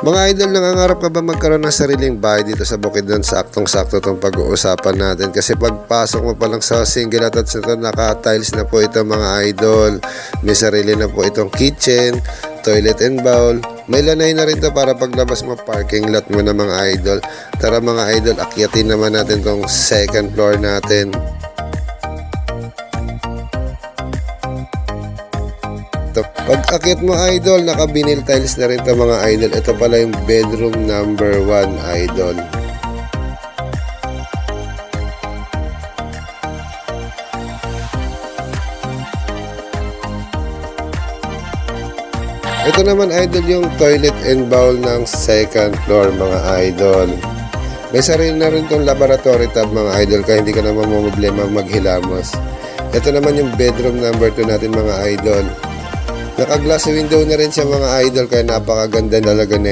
Mga idol, nangangarap ka ba magkaroon ng sariling bahay dito sa Bukidnon? Saktong-sakto itong pag-uusapan natin kasi pagpasok mo pa lang sa single attached na ito, naka-tiles na po ito mga idol. May sarili na po itong kitchen, toilet and bowl. May lanay na rin to para paglabas mo parking lot mo na mga idol. Tara mga idol, akyatin naman natin tong second floor natin. Pag akyat mo idol, naka vinyl tiles na rin ito mga idol. Ito pala yung bedroom number 1 idol. Ito naman idol yung toilet and bowl ng second floor mga idol. May sarili na rin itong laboratory tab mga idol kaya hindi ka naman problema maghilamos. Ito naman yung bedroom number 2 natin mga idol. Naka-glass window na rin siya mga idol kaya napakaganda talaga nito.